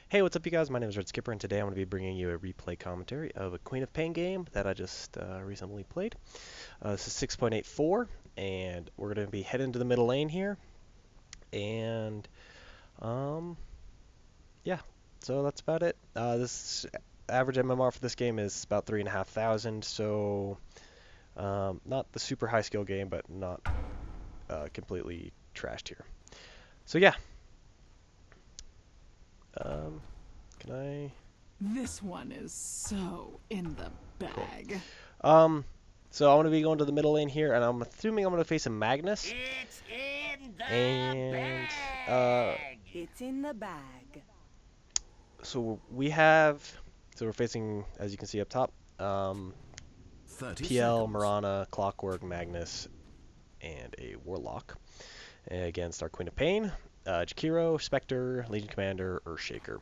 Hey, what's up, you guys? My name is Red Skipper, and today I'm going to be bringing you a replay commentary of a Queen of Pain game that I just recently played. This is 6.84, and we're going to be heading to the middle lane here. And, yeah, so that's about it. This average MMR for this game is about 3,500, so not the super high skill game, but not completely trashed here. So, yeah. Can I? This one is so in the bag. Cool. So I'm going to be going to the middle lane here, and I'm assuming I'm going to face a Magnus. It's in the And, bag. It's in the bag. so we're facing, as you can see up top, 30 PL, seconds. Marana, Clockwork, Magnus, and a Warlock against our Queen of Pain, Jakiro, Spectre, Legion Commander, Earthshaker.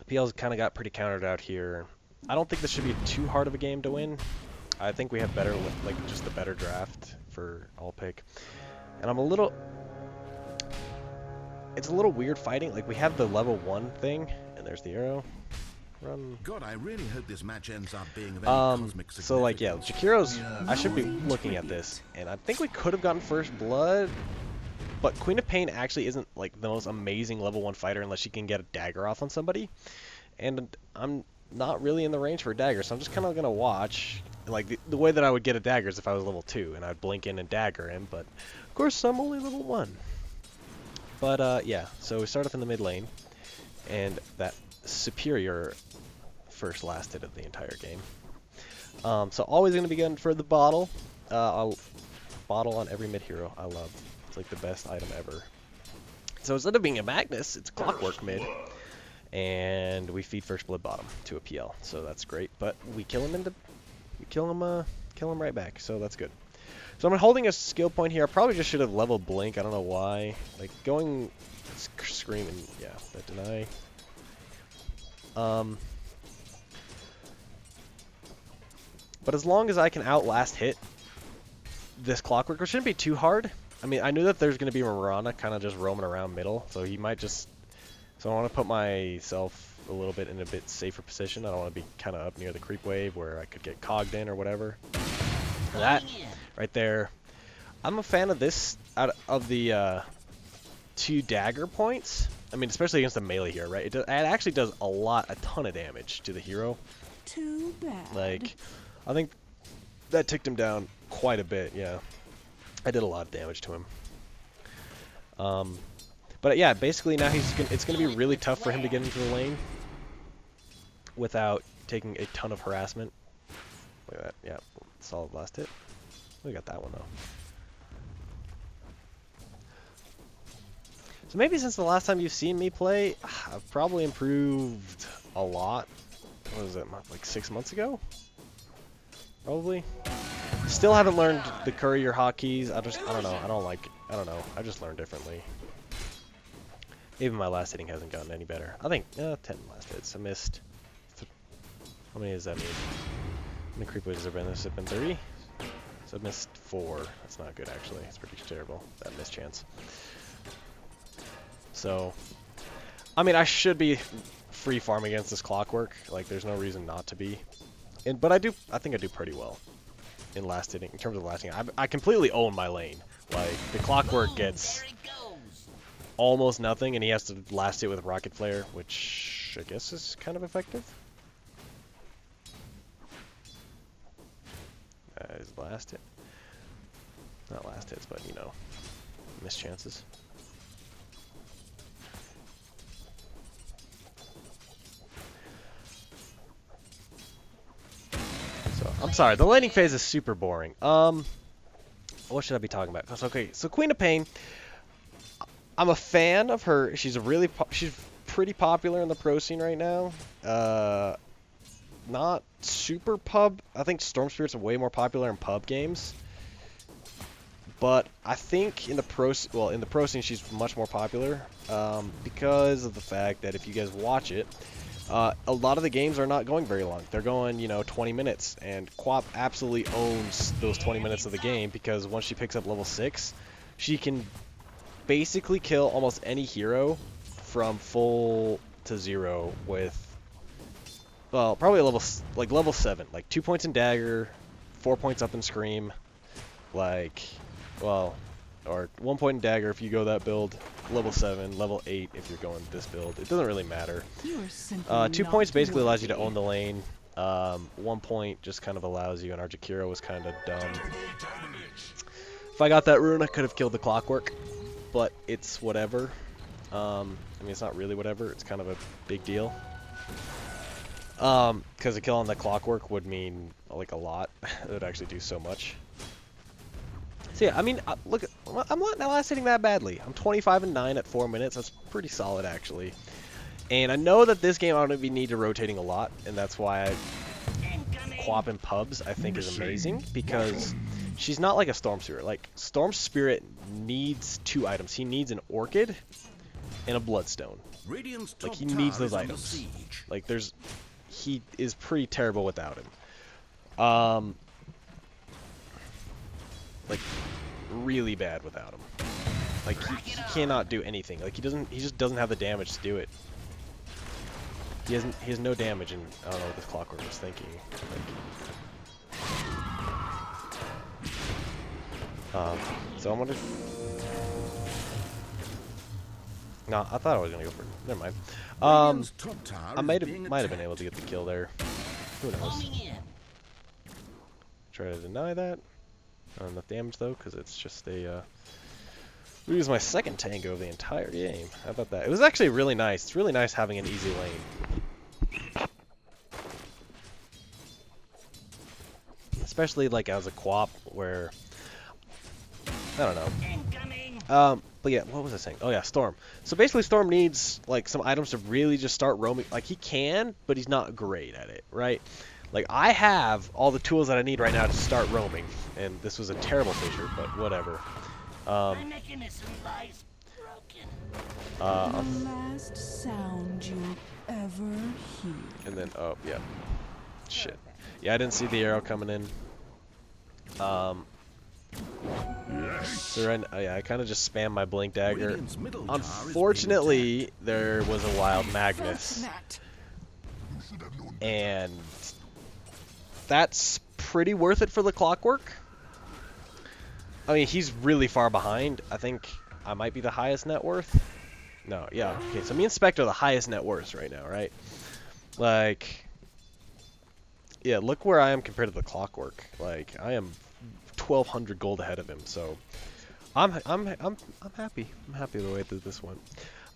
PL's kind of got pretty countered out here. I don't think this should be too hard of a game to win. I think we have better, like, just a better draft for all pick. And it's a little weird fighting. Like, we have the level 1 thing, and there's the arrow. Run. God, I really hope this match ends up being of any cosmic significance. So, like, yeah, Jakiro's, I should be looking at this, and I think we could have gotten first blood, but Queen of Pain actually isn't, like, the most amazing level 1 fighter unless she can get a dagger off on somebody. And I'm not really in the range for a dagger, so I'm just kind of going to watch. Like, the way that I would get a dagger is if I was level 2, and I'd blink in and dagger him, but of course I'm only level 1. But, yeah, so we start off in the mid lane, and that superior first last hit of the entire game. So always going to be going for the bottle. I'll bottle on every mid hero. I love. It's like the best item ever. So instead of being a Magnus, it's Clockwork mid. And we feed first blood bottom to a PL, so that's great. But we kill him kill him right back, so that's good. So I'm holding a skill point here. I probably just should have leveled Blink. I don't know why. Like going screaming, yeah, that deny. But as long as I can outlast hit this Clockwork, it shouldn't be too hard. I mean, I knew that there's going to be Marana kind of just roaming around middle, so he might just. So I want to put myself a little bit in a bit safer position. I don't want to be kind of up near the creep wave where I could get cogged in or whatever. That right there. I'm a fan of this out of the 2 dagger points. I mean, especially against the melee hero, right? It actually does a ton of damage to the hero. Too bad. Like, I think that ticked him down quite a bit, yeah. I did a lot of damage to him. But yeah, basically now it's going to be really tough for him to get into the lane without taking a ton of harassment. Look at that, yeah, solid last hit. We got that one though. So maybe since the last time you've seen me play, I've probably improved a lot. What was it, like 6 months ago? Probably. Still haven't learned the courier hotkeys. I don't know. I don't know. I just learned differently. Even my last hitting hasn't gotten any better. I think 10 last hits. I missed. How many does that mean? How many creep waves has there been? There's been 30. So I've missed 4. That's not good actually. It's pretty terrible. That missed chance. So, I mean, I should be free farm against this Clockwork. Like, there's no reason not to be. But I think I do pretty well in last hitting. In terms of last hitting, I completely own my lane. Like, the Clockwork gets almost nothing, and he has to last hit with Rocket Flare, which I guess is kind of effective. His last hit. Not last hits, but, you know, missed chances. So, I'm sorry, the laning phase is super boring. What should I be talking about? Okay, so Queen of Pain. I'm a fan of her. She's pretty popular in the pro scene right now. Not super pub. I think Storm Spirit's way more popular in pub games. But I think in the pro scene she's much more popular because of the fact that if you guys watch it, a lot of the games are not going very long. They're going, 20 minutes, and Quap absolutely owns those 20 minutes of the game because once she picks up level 6, she can basically kill almost any hero from full to 0 with, well, probably a level 7, like 2 points in dagger, 4 points up in scream, like, well, or 1 point in dagger if you go that build, level 7, level 8 if you're going this build. It doesn't really matter. 2 points basically allows you to own the lane. 1 point just kind of allows you, and our Jakiro was kind of dumb. If I got that rune, I could have killed the Clockwork, but it's whatever. I mean, it's not really whatever. It's kind of a big deal. Because a kill on the Clockwork would mean, like, a lot. It would actually do so much. So yeah, I mean, look, I'm not last hitting that badly. I'm 25-9 at 4 minutes. That's pretty solid, actually. And I know that this game I don't even need to rotating a lot, and that's why Quap in pubs I think is amazing, because she's not like a Storm Spirit. Like, Storm Spirit needs 2 items. He needs an Orchid and a Bloodstone. Like, he needs those items. Like, he is pretty terrible without him. Like, really bad without him. Like, he cannot do anything. Like, he just doesn't have the damage to do it. He has no damage, and I don't know what this Clockwork was thinking. Like, so I'm gonna. No, I thought I was gonna go for. Never mind. I might have been able to get the kill there. Who knows? Try to deny that. Not enough damage though, because it's just a. We used my second tango of the entire game. How about that? It was actually really nice. It's really nice having an easy lane. Especially like as a Quap where I don't know. But yeah, what was I saying? Oh yeah, Storm. So basically Storm needs like some items to really just start roaming. Like he can, but he's not great at it, right? Like I have all the tools that I need right now to start roaming, and this was a terrible fissure, but whatever. My mechanism lies broken. The last sound you'll ever hear. And then, oh, yeah. Shit. Yeah, I didn't see the arrow coming in. So right, yeah, I kind of just spammed my Blink Dagger. Unfortunately, there was a wild Magnus. And that's pretty worth it for the Clockwork. I mean, he's really far behind. I think I might be the highest net worth. No, yeah. Okay, so me and Spectre are the highest net worths right now, right? Like, yeah, look where I am compared to the Clockwork. Like, I am 1,200 gold ahead of him. So, I'm happy. I'm happy the way that this went.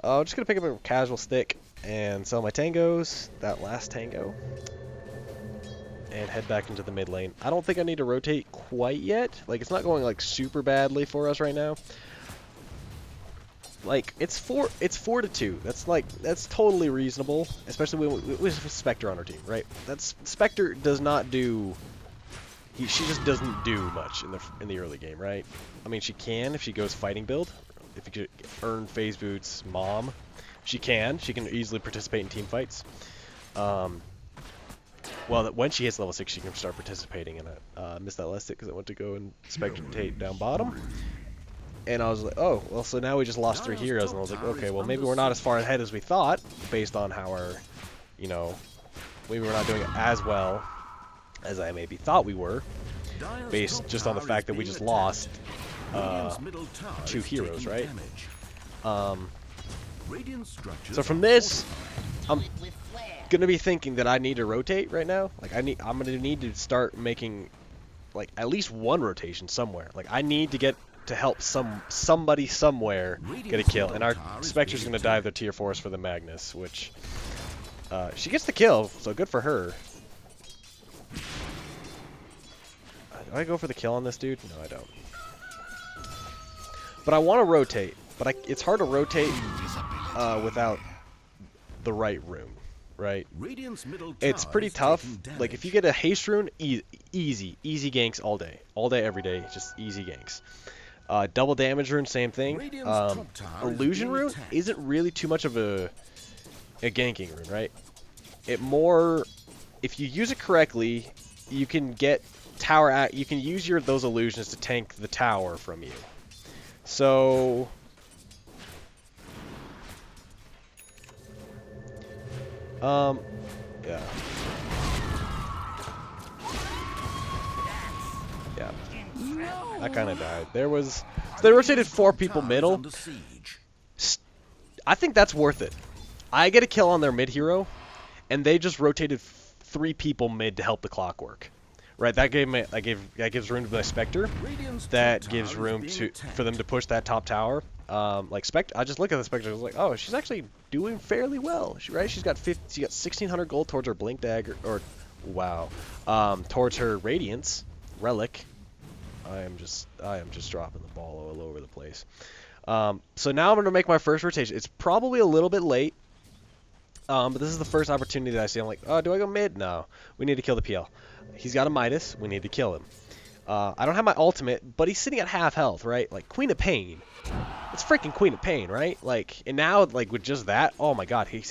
I'm just gonna pick up a casual stick and sell my tangos. That last tango. And head back into the mid lane. I don't think I need to rotate quite yet. Like, it's not going like super badly for us right now. Like, it's 4-2. That's totally reasonable, especially with Spectre on our team, right? Spectre does not do. She just doesn't do much in the early game, right? I mean, she can if she goes fighting build. If you could earn Phase Boot's mom, she can. She can easily participate in team fights. Well, when she hits level 6, she can start participating in it. I missed that last hit because I went to go and spectate down bottom. And I was like, oh, well, so now we just lost 3 heroes. And I was like, okay, well, maybe we're not as far ahead as we thought, based on how our, you know, maybe we're not doing as well as I maybe thought we were, based just on the fact that we just lost 2 heroes, right? So from this, I'm gonna be thinking that I need to rotate right now. Like I'm gonna need to start making like at least 1 rotation somewhere. Like I need to get to help somebody somewhere get a kill, and our Spectre's gonna dive their tier 4s for the Magnus, which she gets the kill, so good for her. Do I go for the kill on this dude? No, I don't. But I want to rotate, but it's hard to rotate without the right rune. Right? It's pretty tough. Like, if you get a haste rune, easy ganks all day. All day, every day, just easy ganks. Double damage rune, same thing. Illusion rune isn't really too much of a ganking rune, right? It more, if you use it correctly, you can get tower, you can use those illusions to tank the tower from you. So, Yeah. Yeah. No. I kind of died. So they rotated 4 people middle. Under siege. I think that's worth it. I get a kill on their mid hero, and they just rotated 3 people mid to help the clock work. Right, that gives room to my Spectre. Radiant's That top gives tower room is being for them to push that top tower. Like I just look at the Spectre, I was like, oh, she's actually doing fairly well. She's got 1600 gold towards her Blink Dagger, or wow, towards her Radiance Relic. I am just dropping the ball all over the place. So now I'm gonna make my first rotation. It's probably a little bit late, but this is the first opportunity that I see. I'm like, oh, do I go mid? No, we need to kill the PL. He's got a Midas. We need to kill him. I don't have my ultimate, but he's sitting at half health, right? Like, Queen of Pain. It's freaking Queen of Pain, right? Like, and now, like, with just that, oh my god, he's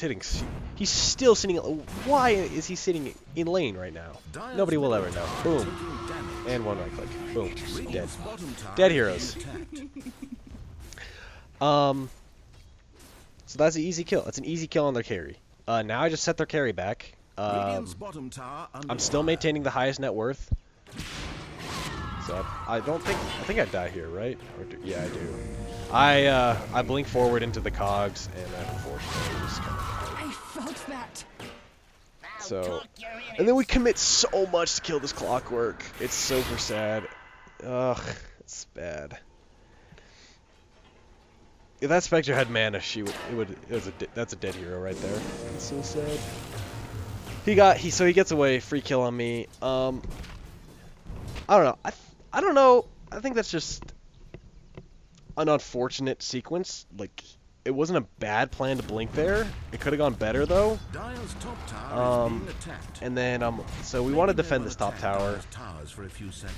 still sitting, why is he sitting in lane right now? Nobody will ever know. Boom. And 1 right click. Boom. Dead. Dead heroes. So that's an easy kill. That's an easy kill on their carry. Now I just set their carry back. I'm still maintaining the highest net worth. So I think I die here, right? Yeah, I do. I blink forward into the cogs, and unfortunately just kind of I felt that. so, and then we commit so much to kill this clockwork. It's super sad. Ugh, it's bad. If that Spectre had mana, that's a dead hero right there. It's so sad. He gets away, free kill on me. I don't know. I don't know. I think that's just an unfortunate sequence. Like, it wasn't a bad plan to blink there. It could have gone better though. And then so we want to defend this top tower.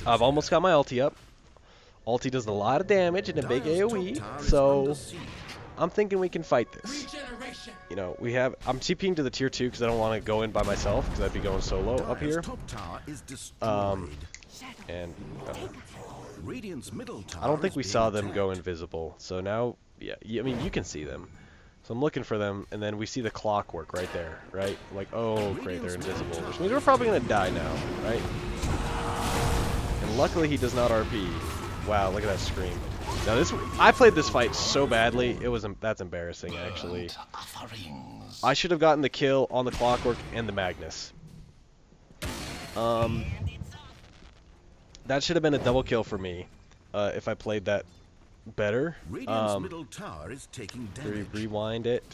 I've almost got my ulti up. Ulti does a lot of damage and a big AoE, so I'm thinking we can fight this. You know, I'm TPing to the tier 2 because I don't want to go in by myself because I'd be going solo up here. And I don't think we saw them go invisible. So now, yeah, I mean, you can see them. So I'm looking for them, and then we see the clockwork right there, right? Like, oh, great, they're invisible, which means we're probably going to die now, right? And luckily he does not RP. Wow, look at that scream. Now I played this fight so badly, that's embarrassing actually. I should have gotten the kill on the clockwork and the Magnus. That should have been a double kill for me, if I played that better. Middle tower is taking damage. Rewind it.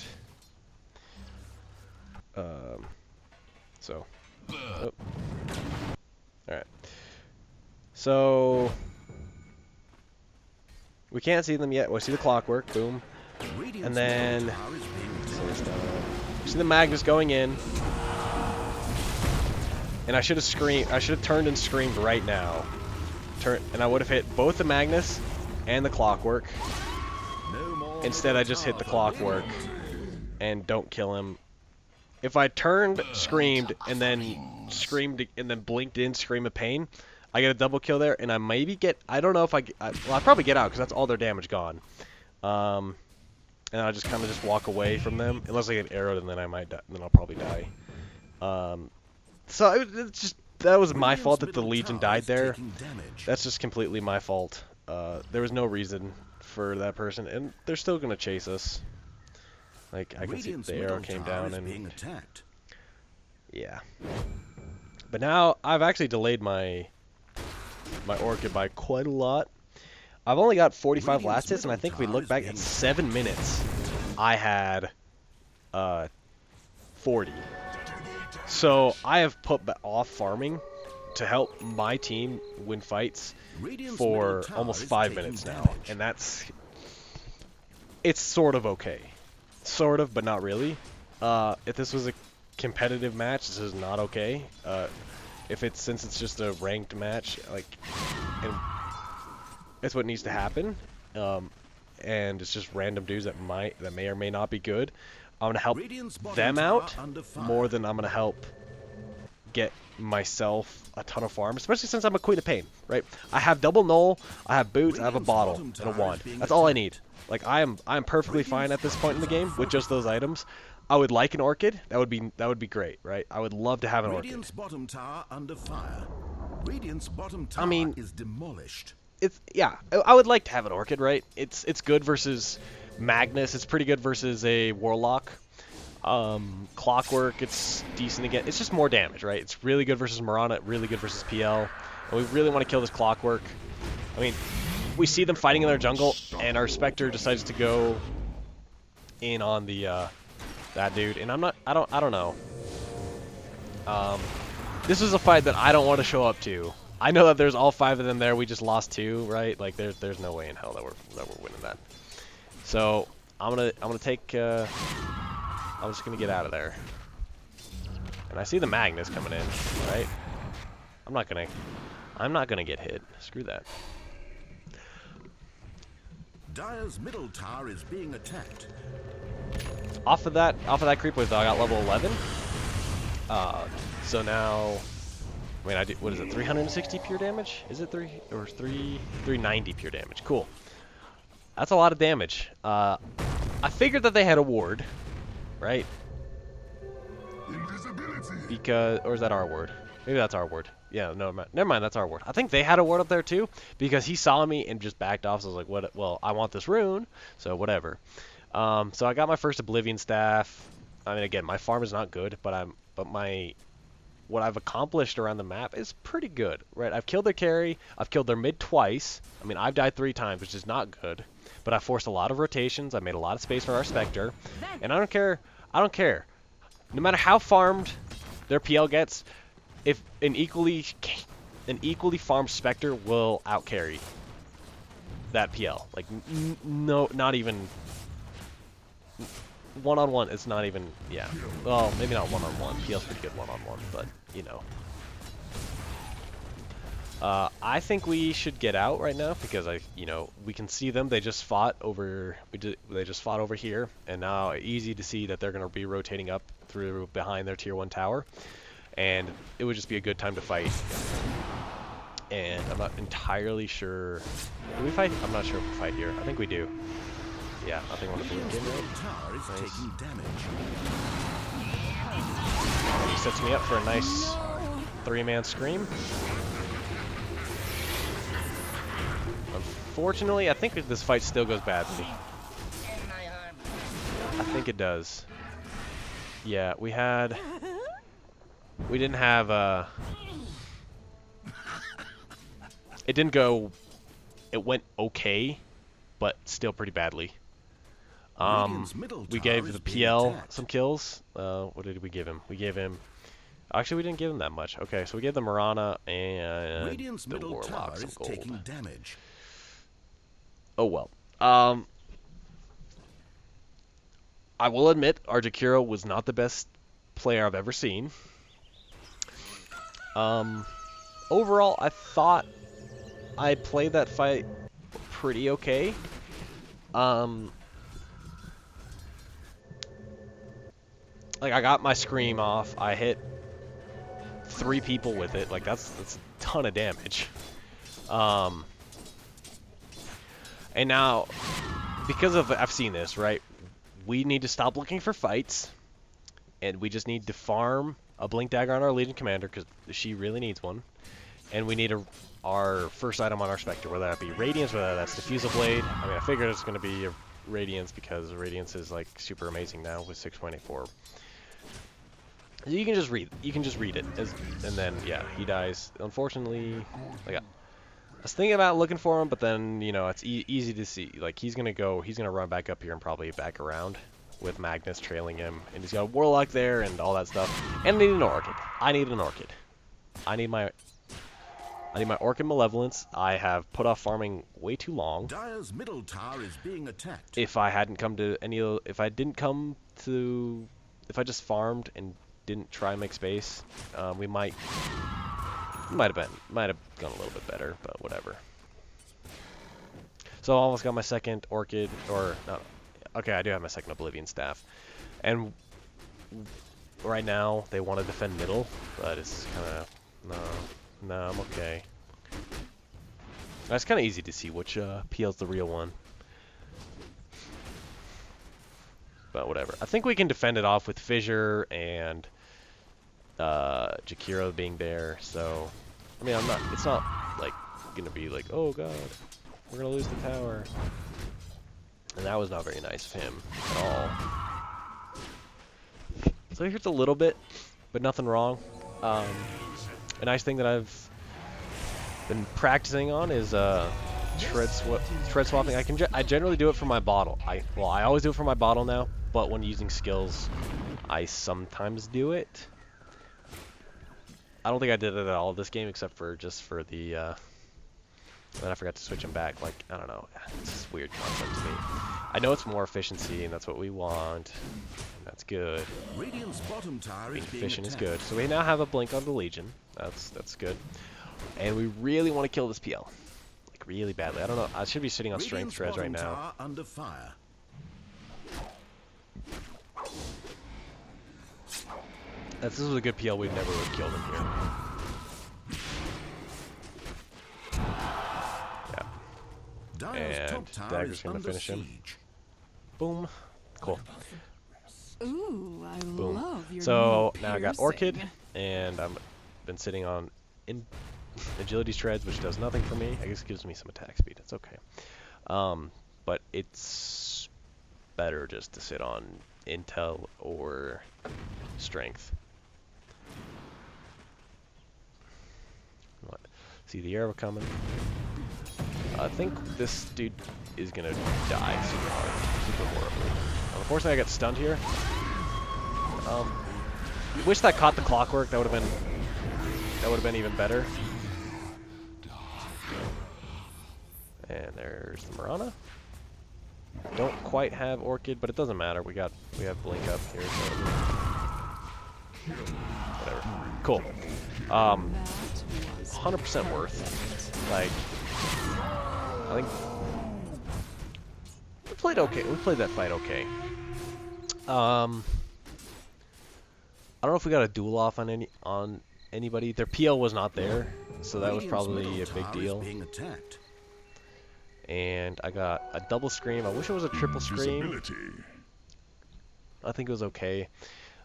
So. Oh. Alright. So. We can't see them yet. We see the clockwork. Boom. And then. We see the Magnus going in. And I should have screamed. I should have turned and screamed right now. And I would have hit both the Magnus and the clockwork. Instead, I just hit the clockwork and don't kill him. If I turned, screamed, and then blinked in Scream of Pain, I get a double kill there, and I maybe get. I don't know if I'll probably get out because that's all their damage gone. And I just kind of just walk away from them unless I get arrowed, and then I might die. Then I'll probably die. So it's just. That was my fault that the Legion died there. That's just completely my fault. There was no reason for that person, and they're still gonna chase us. Like, I can see the arrow came down and yeah. But now I've actually delayed my Orchid by quite a lot. I've only got 45 last hits, and I think if we look back at 7 minutes, I had 40. So I have put off farming to help my team win fights for almost 5 minutes now, and it's sort of okay. Sort of, but not really. If this was a competitive match, this is not okay. Since it's just a ranked match, like, and it's what needs to happen. And it's just random dudes that may or may not be good. I'm gonna help them out more than I'm gonna help get myself a ton of farm, especially since I'm a Queen of Pain, right? I have double null, I have boots, I have a bottle, and a wand. That's all I need. Like, I'm perfectly fine at this point in the game with just those items. I would like an Orchid. That would be great, right? I would love to have an Orchid. Radiant's bottom tower under fire. Radiant's bottom tower I mean, is demolished. I would like to have an Orchid, right? It's good versus Magnus. It's pretty good versus a Warlock. Clockwork, it's decent again. It's just more damage, right? It's really good versus Mirana, really good versus PL. And we really want to kill this Clockwork. I mean, we see them fighting in their jungle, and our Spectre decides to go in on the that dude. And I don't know. This is a fight that I don't want to show up to. I know that there's all 5 of them there. We just lost 2, right? Like there's no way in hell that we're winning that. So I'm gonna take. I'm just gonna get out of there. And I see the Magnus coming in, right? I'm not gonna get hit. Screw that. Dire's middle tower is being attacked. Off of that creep wave though, I got level 11. So now, I mean, I do, what is it? 360 pure damage? Is it 390 pure damage? Cool. That's a lot of damage. I figured that they had a ward, right? Because, or is that our ward? Maybe that's our ward. Yeah, no, never mind, that's our ward. I think they had a ward up there too, because he saw me and just backed off. So I was like, what? Well, I want this rune, so whatever. So I got my first Oblivion Staff. I mean, again, my farm is not good, but what I've accomplished around the map is pretty good, right? I've killed their carry, I've killed their mid twice. I mean, I've died 3 times, which is not good, but I forced a lot of rotations. I made a lot of space for our Spectre, and I don't care. No matter how farmed their PL gets, if an equally farmed Spectre will outcarry that PL. Like, no, not even one-on-one. It's not even, yeah. Well, maybe not one-on-one. PL's pretty good one-on-one, but, you know. I think we should get out right now because we can see them. They just fought over. They just fought over here, and now easy to see that they're going to be rotating up through behind their tier 1 tower, and it would just be a good time to fight. And I'm not entirely sure. Do we fight? I'm not sure if we fight here. I think we do. Yeah, I think we're going to blink in, right? Tower is taking damage. And he sets me up for a nice 3-man scream. Unfortunately, I think this fight still goes badly. I think it does. Yeah, we didn't have, it didn't go, it went okay, but still pretty badly. We gave the PL some kills. What did we give him? We gave him, actually we didn't give him that much. Okay, so we gave the Mirana and the Warlock some gold. Taking damage. Oh well. I will admit, our Jakiro was not the best player I've ever seen. Overall, I thought I played that fight pretty okay. Like, I got my scream off. I hit 3 people with it. Like, that's a ton of damage. And now, because of, I've seen this, right? We need to stop looking for fights, and we just need to farm a Blink Dagger on our Legion Commander, because she really needs one. And we need our first item on our Spectre, whether that be Radiance, whether that's Diffusal Blade. I mean, I figured it's going to be Radiance, because Radiance is, like, super amazing now with 6.84. You can just read it, and then, yeah, he dies. Unfortunately, like, I was thinking about looking for him, but then, it's easy to see. Like, he's gonna run back up here and probably back around with Magnus trailing him, and he's got a Warlock there and all that stuff. And I need an Orchid. I need an Orchid. I need my Orchid Malevolence. I have put off farming way too long. Dire's middle tower is being attacked. If I just farmed and didn't try and make space, we might have gone a little bit better, but whatever. So I almost got my second Orchid, or no, okay, I do have my second Oblivion Staff, and right now they want to defend middle, but it's kind of no, I'm okay. It's kind of easy to see which PL's the real one. But whatever. I think we can defend it off with Fissure and Jakiro being there. So, I mean, it's not like gonna be like, oh god, we're gonna lose the tower. And that was not very nice of him at all. So he hurts a little bit, but nothing wrong. A nice thing that I've been practicing on is tread swapping. I generally do it for my bottle. I always do it for my bottle now, but when using skills, I sometimes do it. I don't think I did it at all this game, except for just for the. Then I forgot to switch them back. Like, I don't know. It's just a weird concept to me. I know it's more efficiency, and that's what we want. And that's good. Radiant's bottom tower Being is being efficient is attacked. good. So we now have a blink on the Legion. That's good. And we really want to kill this PL. Like, really badly. I don't know. I should be sitting on strength Radiant's treads right bottom now. tower under fire. This was a good PL. We never would have killed him here. Dire's top And tower Dagger's is gonna under finish him. siege. Boom. Cool. Ooh, I Boom. love your So new now I got Orchid, piercing. and I've been sitting on agility treads, which does nothing for me. I guess it gives me some attack speed. It's okay. But it's better just to sit on intel or strength. What? See the arrow coming. I think this dude is gonna die super hard, super horribly. Unfortunately, I got stunned here. Wish that caught the clockwork. That would have been even better. And there's the Mirana. Don't quite have Orchid, but it doesn't matter. We have Blink up here. So whatever. Cool. 100% worth. Like, I think we played okay. We played that fight okay. I don't know if we got a duel off on anybody. Their PL was not there, so that was Radiant's probably middle a big tower is deal. being attacked. And I got a double scream. I wish it was a triple scream. I think it was okay.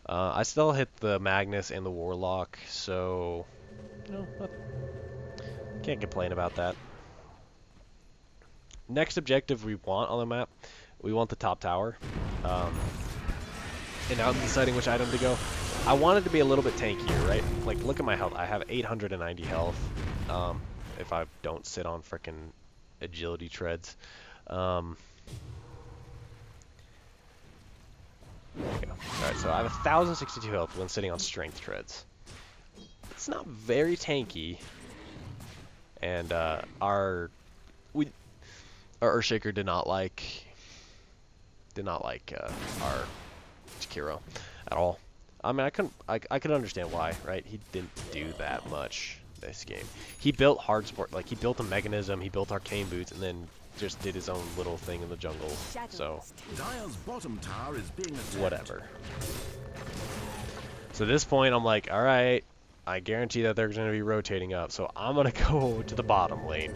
I still hit the Magnus and the Warlock, so you know, can't complain about that. Next objective we want on the map, we want the top tower. And now I'm deciding which item to go. I wanted to be a little bit tankier, right? Like, look at my health. I have 890 health. If I don't sit on frickin' agility treads. There we go. Alright, so I have 1,062 health when sitting on strength treads. It's not very tanky. And our Earthshaker did not like our Jakiro at all. I mean, I could understand why, right? He didn't do that much this game. He built hard sport, like he built a mechanism, he built arcane boots, and then just did his own little thing in the jungle. So Dire's bottom tower is being attacked. whatever. So at this point, I'm like, all right, I guarantee that they're going to be rotating up, so I'm going to go to the bottom lane.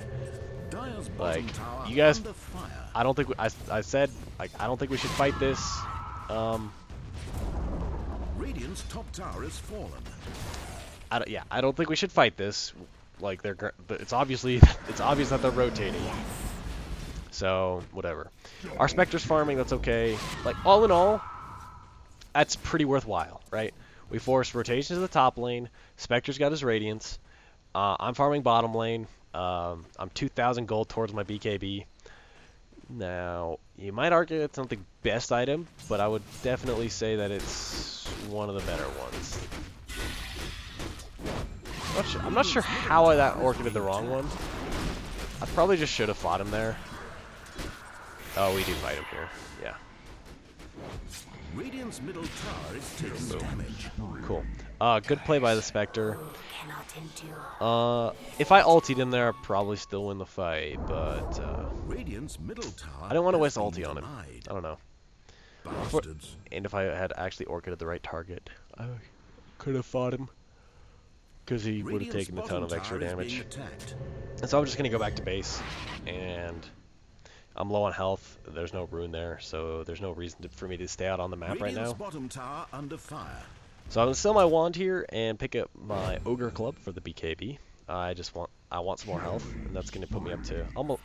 Dire's bottom Like, tower you guys, under fire. I don't think I said like I don't think we should fight this. Radiant's top tower is fallen. I don't think we should fight this. Like it's obvious that they're rotating. So whatever. Our Spectre's farming, that's okay. Like all in all, that's pretty worthwhile, right? We forced rotation to the top lane. Spectre's got his Radiance. I'm farming bottom lane. I'm 2,000 gold towards my BKB. Now, you might argue it's not the best item, but I would definitely say that it's one of the better ones. I'm not sure how I that orchided the wrong one. I probably just should have fought him there. Oh, we do fight him here. Yeah. Radiant's middle tower is taking Boom. damage. Cool. Good play by the Spectre. Cannot endure. If I ultied in there, I'd probably still win the fight, but Radiant's middle tower. I don't want to waste has been ulti on him. denied. I don't know. Bastards. And if I had actually orchided the right target, I could have fought him. Because he would have Radiant's taken a ton bottom of extra tower is being damage. attacked. And so I'm just going to go back to base and I'm low on health. There's no rune there, so there's no reason for me to stay out on the map right now. Bottom tower under fire. So I'm gonna sell my wand here and pick up my ogre club for the BKB. I want some more health, and that's gonna put me up to almost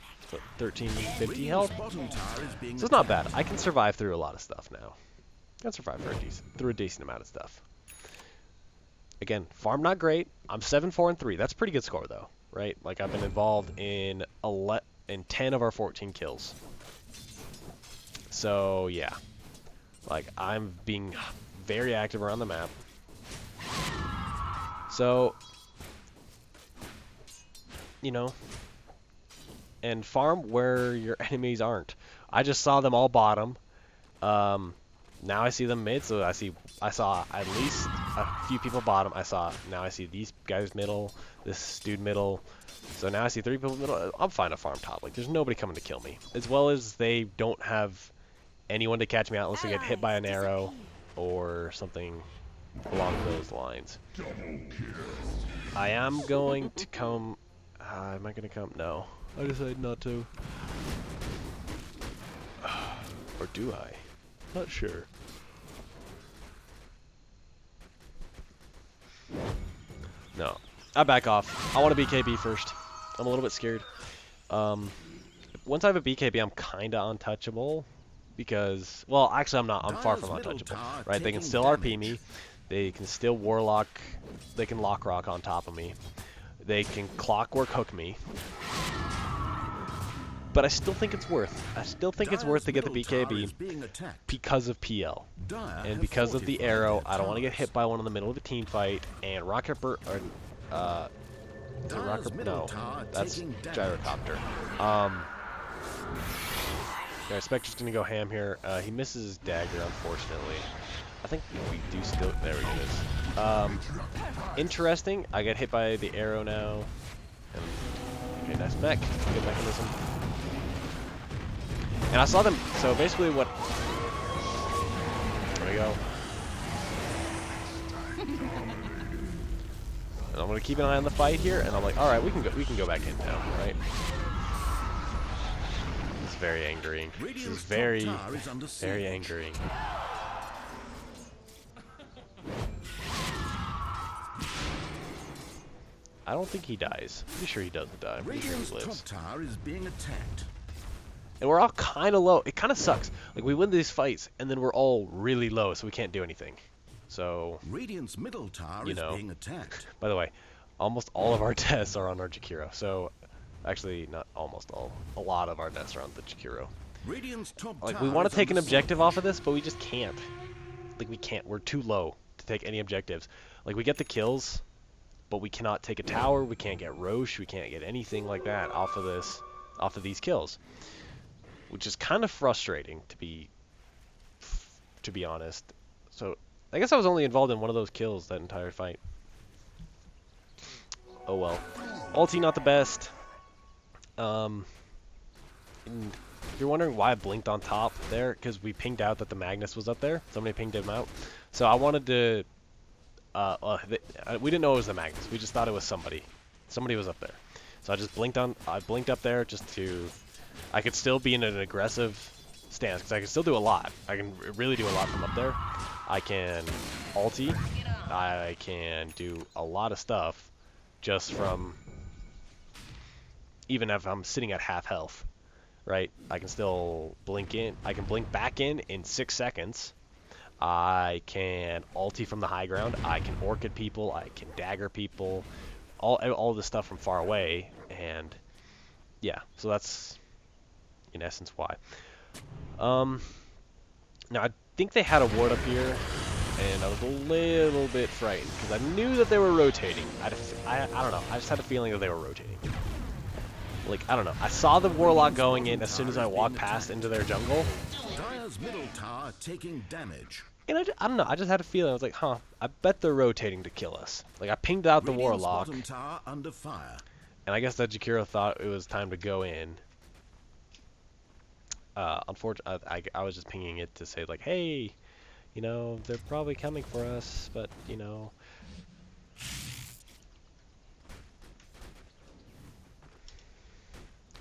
1350 health. So it's not bad. I can survive through a lot of stuff now. I can survive through a decent amount of stuff. Again, farm not great. I'm 7-4-3. That's a pretty good score though, right? Like I've been involved in 10 of our 14 kills. So yeah, like I'm being very active around the map. So, you know, and farm where your enemies aren't. I just saw them all bottom. Now I see them mid, so I saw at least a few people bottom. Now I see these guys middle, this dude middle. So now I see 3 people middle. I'm fine to farm top. Like there's nobody coming to kill me. As well as they don't have anyone to catch me out unless I get hit by an arrow or something along those lines. I am going to come. Am I going to come? No. I decided not to. Or do I? Not sure. No. I back off. I want to BKB first. I'm a little bit scared. Once I have a BKB, I'm kind of untouchable. Because, well, actually I'm not. I'm far from untouchable. Right? They can still RP me. They can still Warlock. They can Lock Rock on top of me. They can Clockwork Hook me. But I still think it's worth. I still think it's worth to get the BKB because of PL. And because of the arrow, I don't want to get hit by one in the middle of a team fight. And Rocket Bird, or, is it Rocket? No, that's Gyrocopter. Yeah, Spectre's gonna go ham here. He misses his dagger, unfortunately. I think we do still. There he is. Interesting. I get hit by the arrow now. And, okay, nice mech. Good mechanism. And I saw them. So basically, what? There we go. And I'm gonna keep an eye on the fight here. And I'm like, all right, we can go back in now, right? This is very angering. This is very angering. I don't think he dies. Pretty sure he doesn't die. I'm pretty sure he lives. Tower is being attacked. And we're all kind of low. It kind of sucks. Like we win these fights, and then we're all really low, so we can't do anything. So, Radiant's middle tower you know. is being attacked. By the way, almost all of our deaths are on our Jakiro. So, actually, not almost all. A lot of our deaths are on the Jakiro. Radiant's top Like tower we want to is take an under objective siege. off of this, but we just can't. Like we can't. We're too low to take any objectives. Like we get the kills, but we cannot take a tower. We can't get Roche. We can't get anything like that off of these kills, which is kind of frustrating to be honest. So I guess I was only involved in one of those kills that entire fight. Oh well. Ulti not the best. And if you're wondering why I blinked on top there, because we pinged out that the Magnus was up there. Somebody pinged him out. So I wanted to. We didn't know it was the Magnus. We just thought it was somebody. Somebody was up there. So I just blinked on. I blinked up there just to. I could still be in an aggressive stance because I can still do a lot. I can really do a lot from up there. I can ulti. I can do a lot of stuff just from. Even if I'm sitting at half health, right? I can still blink in. I can blink back in 6 seconds. I can ulti from the high ground. I can orchid people. I can dagger people. All this stuff from far away. And yeah, so that's in essence why. Now I think they had a ward up here, and I was a little bit frightened because I knew that they were rotating. I don't know. I just had a feeling that they were rotating. Like, I don't know. I saw the Warlock going in as soon as I walked past into their jungle. Dire's middle tower taking damage. And I don't know. I just had a feeling. I was like, huh, I bet they're rotating to kill us. Like, I pinged out the Radiant's Warlock. bottom tower under fire. And I guess that Jakiro thought it was time to go in. Unfortunately, I was just pinging it to say, like, hey, you know, they're probably coming for us, but, you know.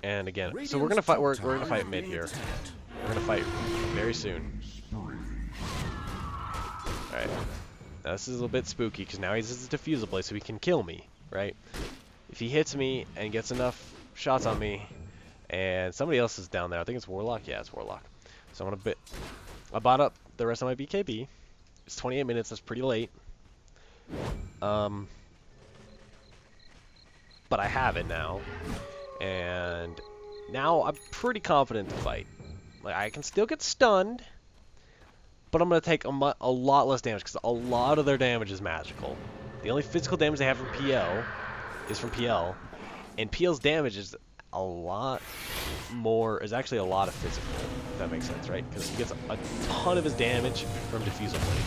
And again, so we're gonna fight. We're gonna fight mid here. We're gonna fight very soon. All right. Now this is a bit spooky because now he's a diffusal blade, so he can kill me, right? If he hits me and gets enough shots on me, and somebody else is down there, I think it's Warlock. Yeah, it's Warlock. So I'm gonna I bought up the rest of my BKB. It's 28 minutes. That's pretty late. But I have it now, and now I'm pretty confident to fight. Like I can still get stunned, but I'm gonna take a lot less damage because a lot of their damage is magical. The only physical damage they have from PL is from PL, and PL's damage is a lot more. Is actually a lot of physical. If that makes sense, right? Because he gets a ton of his damage from diffusal blade.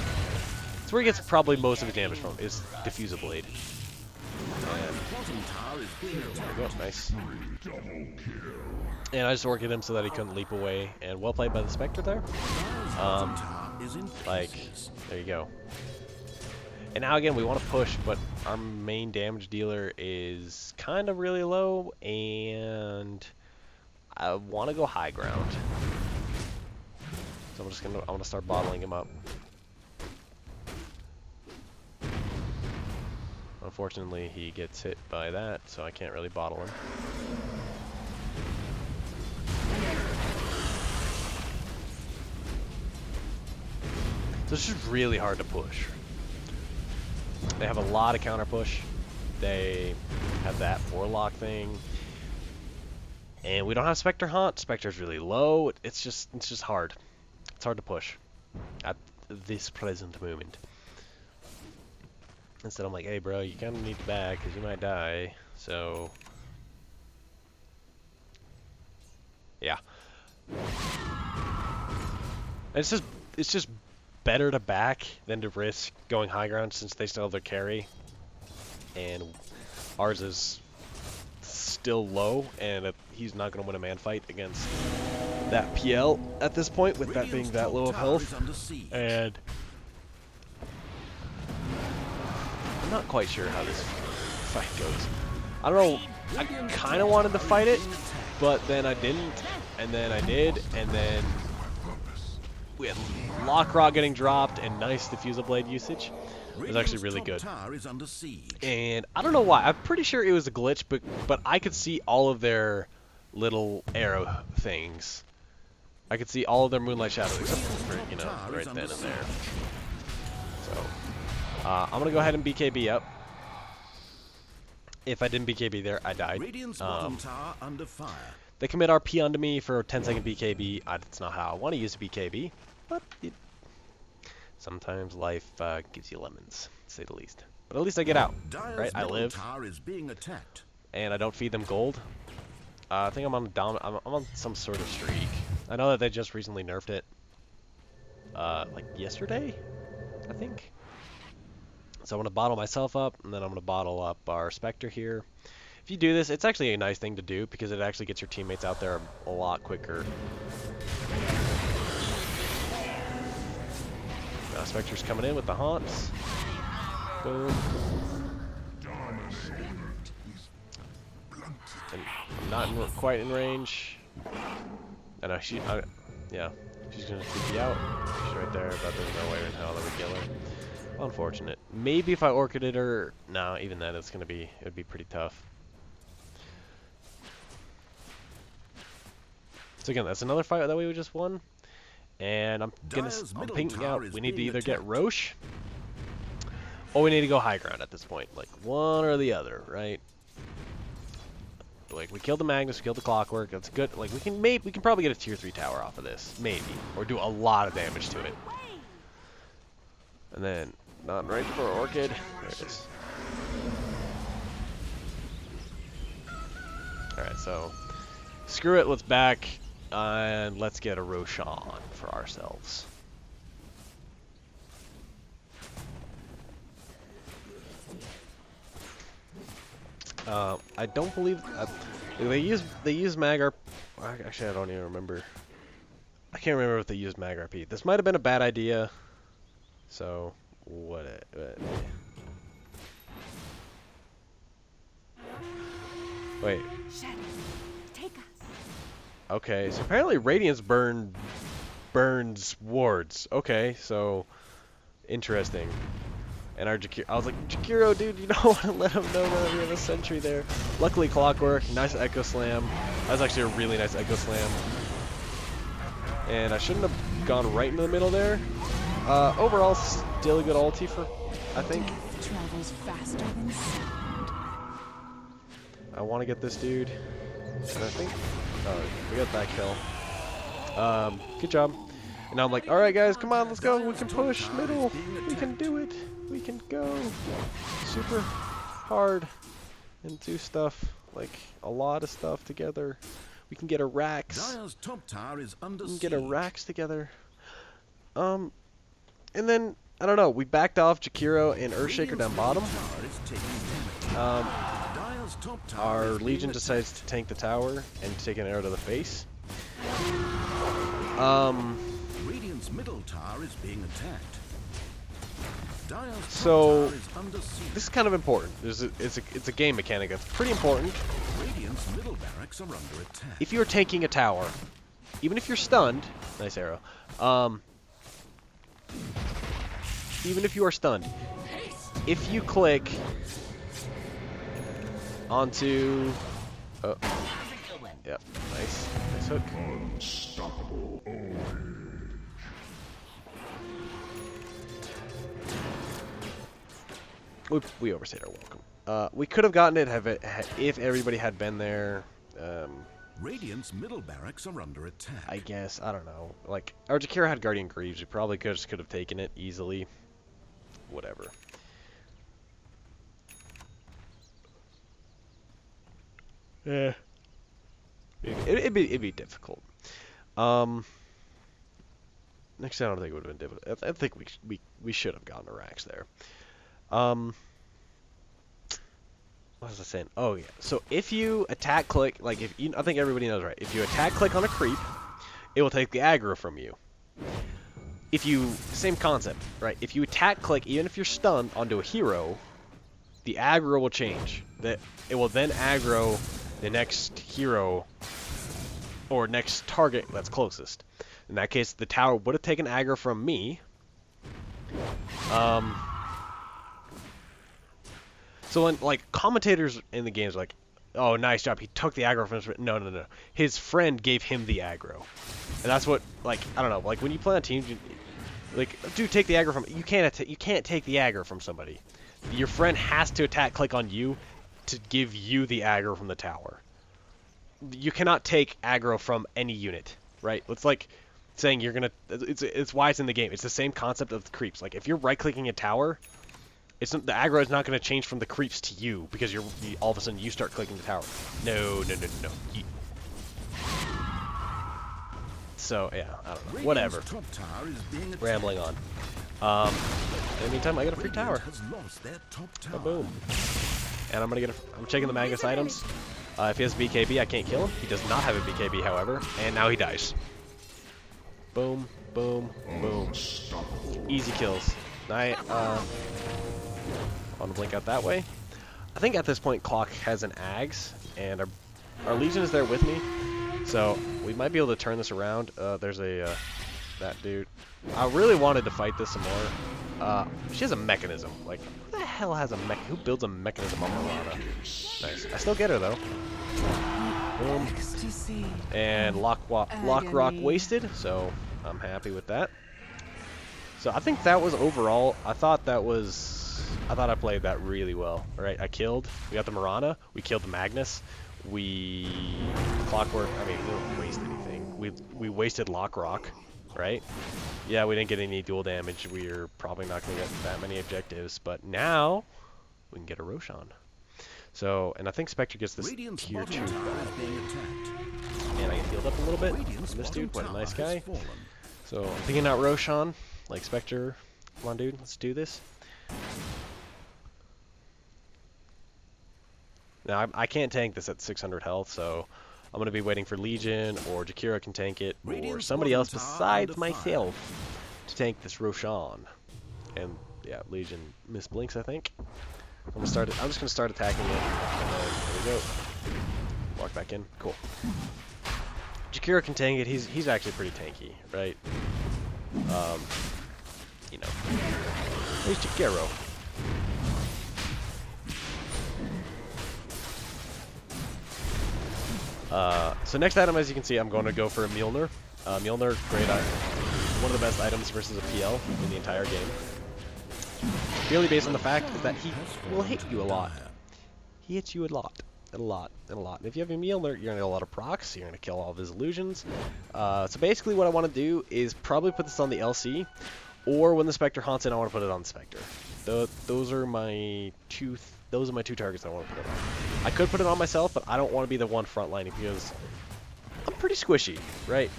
That's where he gets probably most of his damage from is diffusal blade. There we go, nice. And I just orchid him so that he couldn't leap away. And well played by the Spectre there. Like, there you go. And now again, we want to push, but our main damage dealer is kind of really low, and I want to go high ground. So I'm gonna start bottling him up. Unfortunately, he gets hit by that, so I can't really bottle him. So it's just really hard to push. They have a lot of counter push. They have that Warlock thing. And we don't have Spectre Haunt. Spectre's really low. It's just hard. It's hard to push at this present moment. Instead, I'm like, hey, bro, you kind of need to back because you might die. So, yeah. It's just better to back than to risk going high ground since they still have their carry, and ours is still low, and he's not going to win a man fight against that PL at this point with that being that low of health. And I'm not quite sure how this fight goes. I don't know. I kind of wanted to fight it, but then I didn't, and then I did, and then we had Lockrock getting dropped and nice diffusal blade usage. It was actually really good. And I don't know why. I'm pretty sure it was a glitch, but I could see all of their little arrow things. I could see all of their moonlight shadows, except for, you know, right then and there. So, I'm going to go ahead and BKB up. If I didn't BKB there, I died. They commit RP onto me for a 10-second BKB. That's not how I want to use a BKB, but sometimes life gives you lemons, to say the least. But at least I get out, right? I live, and I don't feed them gold. I think I'm on I'm on some sort of streak. I know that they just recently nerfed it, like yesterday, I think. So I'm gonna bottle myself up, and then I'm gonna bottle up our Spectre here. If you do this, it's actually a nice thing to do because it actually gets your teammates out there a lot quicker. Now Spectre's coming in with the haunts. Boom. And I'm not quite in range. I know yeah, she's gonna TP out. She's right there, but there's no way in hell that we kill her. Unfortunate. Maybe if I orchided her, no, even then it'd be pretty tough. So again, that's another fight that we just won, and I'm pinking out. We need to either get Roche, or we need to go high ground at this point, like one or the other, right? Like we killed the Magnus, we killed the Clockwork. That's good. Like we can probably get a tier 3 tower off of this, maybe, or do a lot of damage to it. And then not right for Orchid. There it is. All right, so screw it. Let's back. And let's get a Roshan for ourselves. I don't believe they use Mag RP. Actually, I don't even remember. I can't remember if they used Mag RP. This might have been a bad idea. So what? Wait. Shadow, take us. Okay, so apparently Radiance burns wards. Okay, so interesting. And our Jakiro, I was like, Jakiro, dude, you don't want to let him know that we have a sentry there. Luckily, Clockwork, nice Echo Slam. That was actually a really nice Echo Slam. And I shouldn't have gone right into the middle there. Overall, still a good ulti for, I think. Death travels faster than sound. I want to get this dude. And I think, oh, we got that kill. Good job. And now I'm like, alright guys, come on, let's go. We can push middle. We can do it. We can go super hard and do stuff, like a lot of stuff together. We can get a Rax. Dire's top tower is under We can siege. get a Rax together. And then, I don't know, we backed off Jakiro and Earthshaker down bottom. Dire's top tower Our is being Legion attacked. decides to tank the tower and take an arrow to the face. Radiant's middle tower is being attacked. Dire's top So, tower is under siege. this is kind of important. It's a game mechanic that's pretty important. Radiant's middle barracks are under attack. If you're taking a tower, even if you're stunned, nice arrow, even if you are stunned, if you click onto, oh, yep, nice hook. We overstayed our welcome. We could have gotten it if everybody had been there. Radiant's middle barracks are under attack. I guess, I don't know. Like, our Jakiro had Guardian Greaves. We probably could have taken it easily. Whatever. Yeah. It'd be difficult. Next, I don't think it would have been difficult. I think we should have gotten a Rax there. What was I saying? Oh yeah. So if you attack click, like if you, I think everybody knows, right? If you attack click on a creep, it will take the aggro from you. If you, same concept, right? If you attack click, even if you're stunned onto a hero, the aggro will change. That it will then aggro the next hero or next target that's closest. In that case, the tower would have taken aggro from me. So when, like, commentators in the games are like, oh, nice job, he took the aggro from his friend. No. His friend gave him the aggro. And that's what, like, I don't know, like, when you play on teams, like, dude, take the aggro from, you can't take the aggro from somebody. Your friend has to attack click on you to give you the aggro from the tower. You cannot take aggro from any unit, right? It's like saying you're gonna, it's why it's in the game. It's the same concept of the creeps. Like, if you're right-clicking a tower, the aggro is not going to change from the creeps to you because all of a sudden you start clicking the tower. No. So yeah, I don't know. Whatever. Top tower is being attacked. Rambling on. In the meantime, I got a free tower. Has lost their top tower. Boom. And I'm checking the Magnus items. If he has BKB, I can't kill him. He does not have a BKB, however, and now he dies. Boom, boom, boom. Easy kills. I want to blink out that way. I think at this point Clock has an Ags, and our Legion is there with me, so we might be able to turn this around. There's that dude. I really wanted to fight this some more. She has a mechanism. Like, who the hell has who builds a mechanism on Mirana? Nice. I still get her though. Boom. Ecstasy. And Lock Rock wasted, so I'm happy with that. So I think that was overall, I thought I played that really well. Alright, we got the Mirana, we killed the Magnus, we Clockwork, I mean, we didn't waste anything. We wasted Lock Rock, right? Yeah, we didn't get any dual damage, we're probably not going to get that many objectives, but now we can get a Roshan. So, and I think Spectre gets this Radiant's tier 2. bottom tower is being attacked. And I get healed up a little bit. Radiant's This dude, what a bottom nice tower has guy. fallen. So I'm thinking out Roshan, like Spectre. Come on, dude, let's do this. Now I can't tank this at 600 health, so I'm gonna be waiting for Legion or Jakiro can tank it, or Radiant's somebody bottom else tower besides under myself to tank this Roshan. And yeah, Legion misblinks, I think. I'm just gonna start attacking it, and then there we go. Walk back in. Cool. Jakiro can tank it. He's actually pretty tanky, right? You know, he's Jakiro. So next item, as you can see, I'm going to go for a Mjolnir. Mjolnir, great item. One of the best items versus a PL in the entire game. Purely based on the fact is that he will hit you a lot. He hits you a lot. And a lot. And if you have a Mjolnir, you're going to get a lot of procs. You're going to kill all of his illusions. So basically what I want to do is probably put this on the LC. Or when the Spectre haunts in, I want to put it on the Spectre. Those are my two targets I want to put it on. I could put it on myself, but I don't want to be the one frontlining because I'm pretty squishy, right?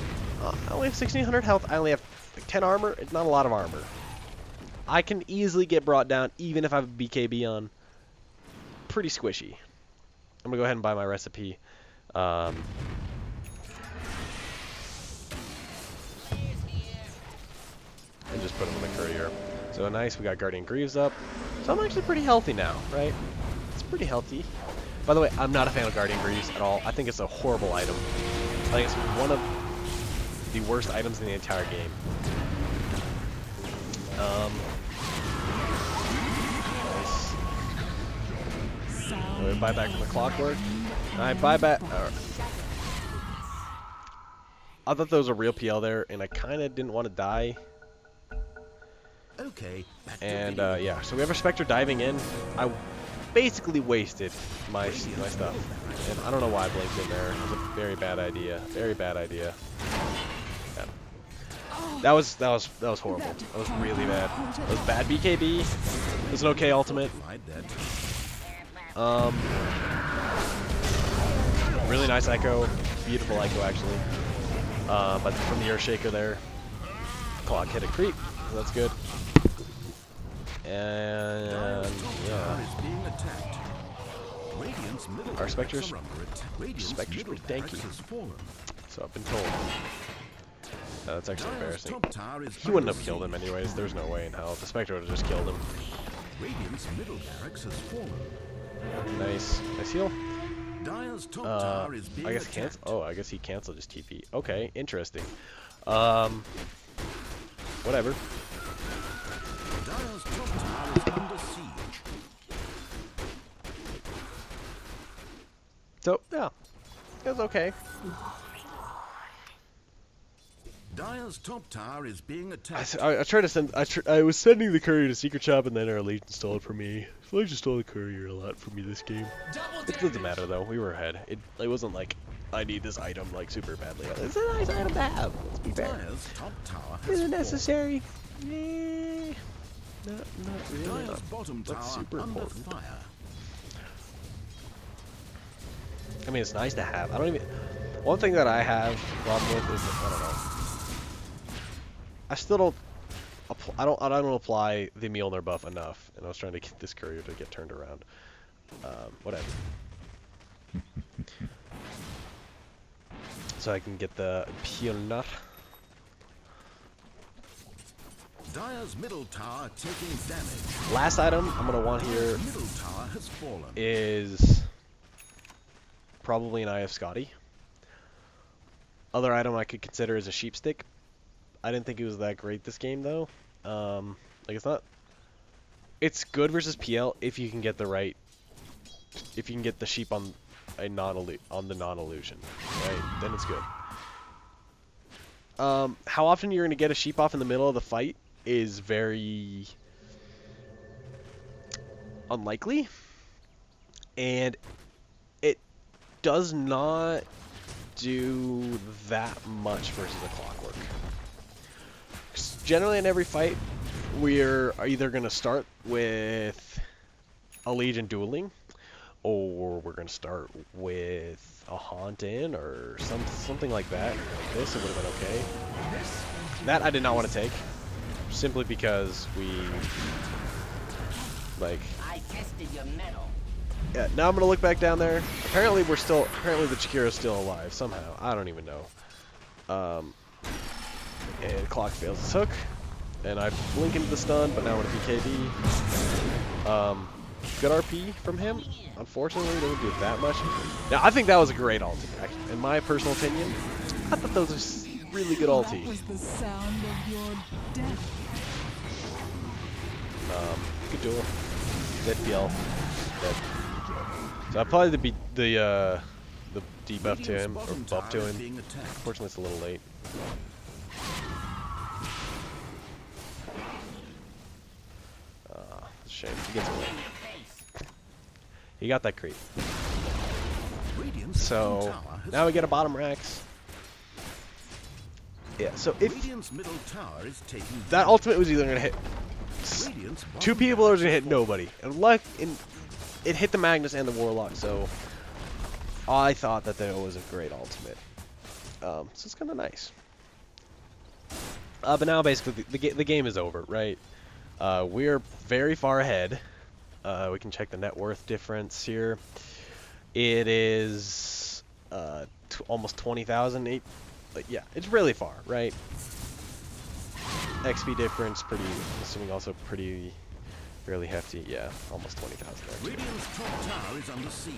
I only have 1600 health. I only have like 10 armor. It's not a lot of armor. I can easily get brought down even if I have a BKB on. Pretty squishy. I'm going to go ahead and buy my recipe. And just put him in the courier. So nice, we got Guardian Greaves up. So I'm actually pretty healthy now, right? It's pretty healthy. By the way, I'm not a fan of Guardian Greaves at all. I think it's a horrible item. I think it's one of the worst items in the entire game. Nice. So we buy back from the Clockwork. I buy back... I thought there was a real PL there, and I kind of didn't want to die. Okay. And yeah, so we have our Spectre diving in. I basically wasted my stuff, and I don't know why I blinked in there. It was a very bad idea. Very bad idea. Yeah. That was horrible. That was really bad. That was bad BKB. It was an okay ultimate. Really nice Echo. Beautiful Echo actually. But from the Earthshaker there, clock hit a creep. So that's good. And yeah, our Spectre's pretty tanky. So I've been told. That's actually embarrassing. He wouldn't have killed him anyways. There's no way in hell. The Spectre would have just killed him. Nice heal. I guess cancel. Oh, I guess he canceled his TP. Okay, interesting. Whatever. So yeah, it was okay. Dire's top tower is being attacked. I tried to send. I was sending the courier to Secret Shop, and then our Legion stole it for me. So Legion stole the courier a lot from me this game. It doesn't matter though. We were ahead. It wasn't like I need this item like super badly. It's a nice item to have. Let's be fair. Is it necessary? Eh, not really. Not super important. I mean, it's nice to have. I don't even. One thing that I have problem with is I don't know. I still don't. I don't apply the Mjolnir buff enough, and I was trying to get this courier to get turned around. Whatever. So I can get the Mjolnir. Dire's middle tower taking damage. Last item I'm gonna want here Middle tower has fallen. is probably an Eye of Scotty. Other item I could consider is a sheep stick. I didn't think it was that great this game though. Like it's not. It's good versus PL if you can get the right. If you can get the sheep on the non-illusion, right? Then it's good. How often you're gonna get a sheep off in the middle of the fight is very unlikely, and it does not do that much versus a Clockwork. Generally in every fight, we're either going to start with a Legion dueling, or we're going to start with a Haunt in, or something like that. Like this, it would have been okay. That I did not want to take, simply because we, like... I tested your metal. Yeah, now I'm going to look back down there. Apparently the Chikira's still alive, somehow. I don't even know. And clock fails its hook, and I blink into the stun, but now we're at BKB. Good RP from him. Unfortunately, doesn't do that much. Now I think that was a great ulti. In my personal opinion, I thought those were really good ulti. That was the sound of your death. Good duel. Dead PL. Dead. So I probably the debuff to him, or buff to him. Unfortunately, it's a little late. It's a shame. He gets away. He got that creep. So now we get a bottom Rax. Yeah. So if that ultimate was either gonna hit two people or was gonna hit nobody, and it hit the Magnus and the Warlock. So I thought that was a great ultimate. So it's kind of nice. But now basically the game is over, right? We're very far ahead. We can check the net worth difference here. It is almost 20,000. Like, yeah, it's really far, right? XP difference, assuming also pretty fairly hefty. Yeah, almost 20,000. Radiant's top tower is under siege.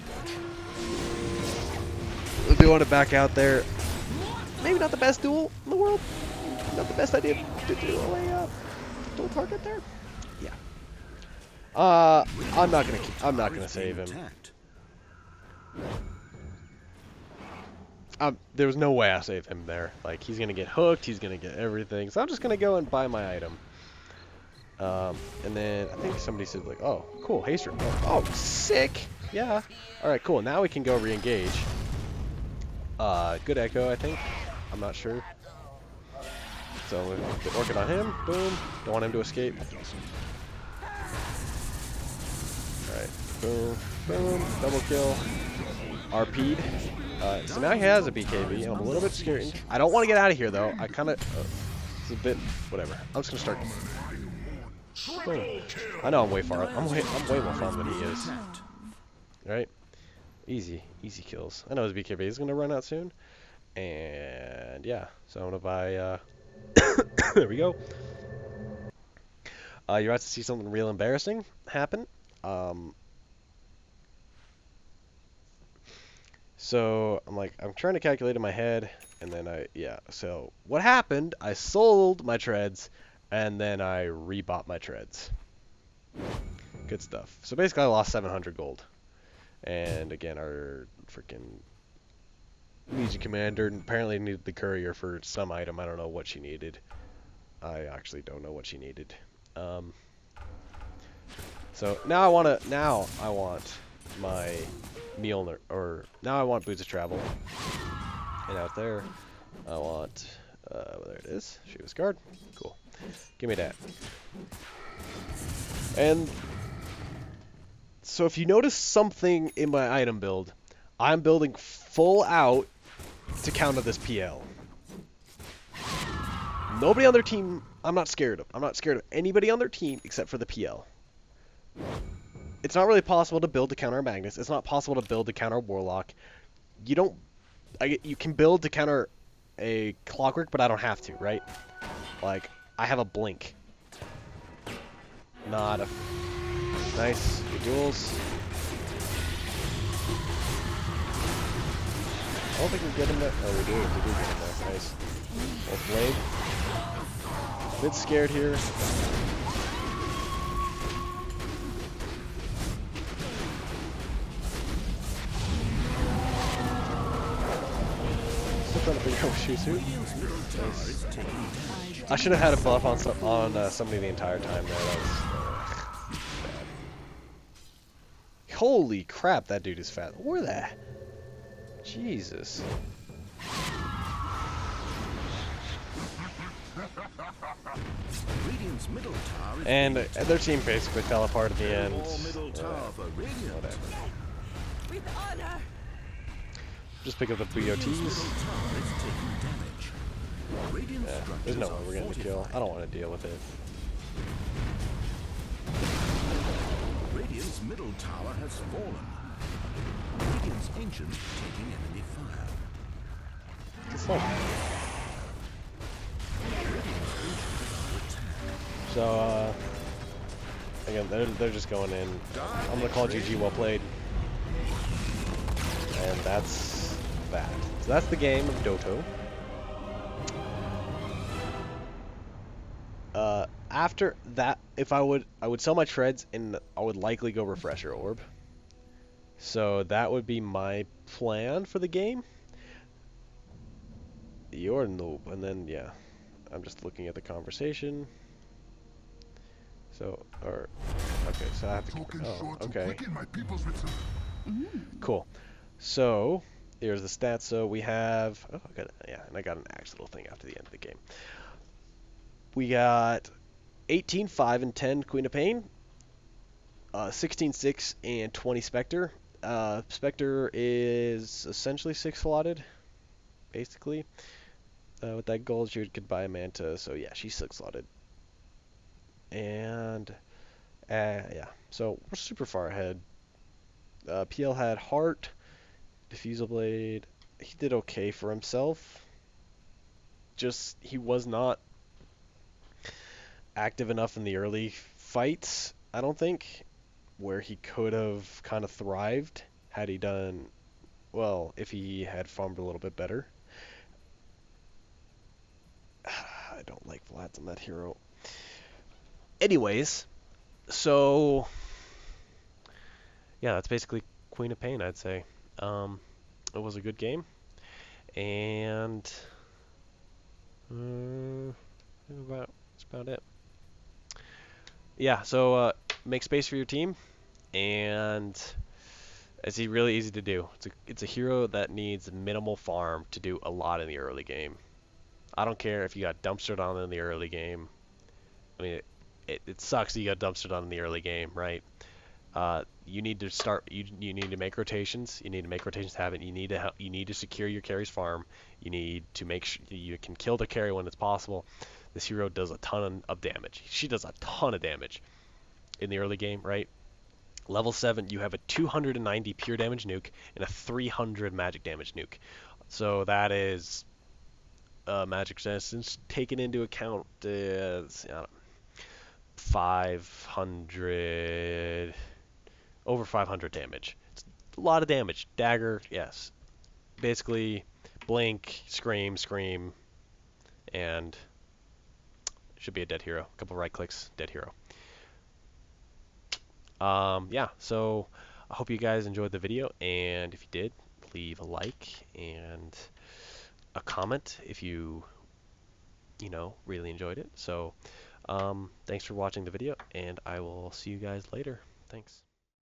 If you want to back out there, maybe not the best duel in the world. Not the best idea to do a dual target there. Yeah. I'm not gonna save him. There was no way I saved him there. Like, he's gonna get hooked. He's gonna get everything. So I'm just gonna go and buy my item. And then I think somebody said like, "Oh, cool, haste room. Oh, sick. Yeah. All right, cool. Now we can go re-engage. Good echo, I think. I'm not sure. So we're working on him. Boom. Don't want him to escape. All right. Boom. Boom. Double kill. RP'd. So now he has a BKB. I'm a little bit scared. I don't want to get out of here though. I kind of. It's a bit. Whatever. I'm just gonna start. Boom. I know I'm way far. I'm way more far than he is. Right? Easy kills. I know his BKB is gonna run out soon. And yeah, so I'm gonna buy. There we go. You're about to see something real embarrassing happen. So I'm trying to calculate in my head, and then so what happened, I sold my treads, and then I rebought my treads. Good stuff. So basically I lost 700 gold. And again, our freaking Legion Commander apparently needed the courier for some item. I don't know what she needed. I actually don't know what she needed. So now I want my Mjolnir, or now I want Boots of Travel. And out there, I want, there it is, Shiva's Guard. Cool. Give me that. And so if you notice something in my item build, I'm building full out to counter this PL. Nobody on their team, I'm not scared of. I'm not scared of anybody on their team except for the PL. It's not really possible to build to counter a Magnus. It's not possible to build to counter a Warlock. You can build to counter a Clockwork, but I don't have to, right? Like, I have a Blink. Not a... Nice. Good duels. I don't think we get him there. Oh, we do. We do get him there. Nice. Wolf Blade. A bit scared here. Still trying to figure out what she's doing. Nice. I should have had a buff on somebody the entire time there. That was bad. Holy crap, that dude is fat. Where the... Jesus. And their team basically fell apart at the end. Whatever. Just pick up the BOTs. Yeah, there's no way we're getting the kill. I don't want to deal with it. Radiant's middle tower has fallen. Radiant's ancient taking enemy fire. It's fun. So, again, they're just going in. I'm gonna call GG, well played. And that's that. So that's the game of Dota. After that, if I would sell my treads and I would likely go refresher orb. So that would be my plan for the game. You're noob, and then yeah, I'm just looking at the conversation. So, or okay, so I have to. Oh, okay. Cool. So here's the stats. So we have. Oh, I got yeah, and I got an axe little thing after the end of the game. We got 18, 5, and 10 Queen of Pain, 16, 6, and 20 Spectre. Spectre is essentially 6 slotted, basically. With that gold, she could buy a Manta, so yeah, she's 6 slotted. And, yeah, so we're super far ahead. PL had Heart, Diffusal Blade. He did okay for himself. Just, he was not active enough in the early fights, I don't think, where he could have kind of thrived had he done, well, if he had farmed a little bit better. I don't like Vlad's on that hero. Anyways, so yeah, that's basically Queen of Pain, I'd say. It was a good game, and that's about it. Yeah, so make space for your team, and it's really easy to do. It's a hero that needs minimal farm to do a lot in the early game. I don't care if you got dumpstered on in the early game. I mean, it sucks that you got dumpstered on in the early game, right? You need to start. You need to make rotations. You need to make rotations happen. You need to help. You need to secure your carry's farm. You need to make sure you can kill the carry when it's possible. This hero does a ton of damage. She does a ton of damage in the early game, right? Level 7, you have a 290 pure damage nuke and a 300 magic damage nuke. So that is magic resistance taken into account is 500, over 500 damage. It's a lot of damage. Dagger, yes. Basically, blink, scream, scream, and should be a dead hero. A couple right clicks, dead hero. Yeah, so I hope you guys enjoyed the video, and if you did, leave a like and a comment if you really enjoyed it. So thanks for watching the video, and I will see you guys later. Thanks.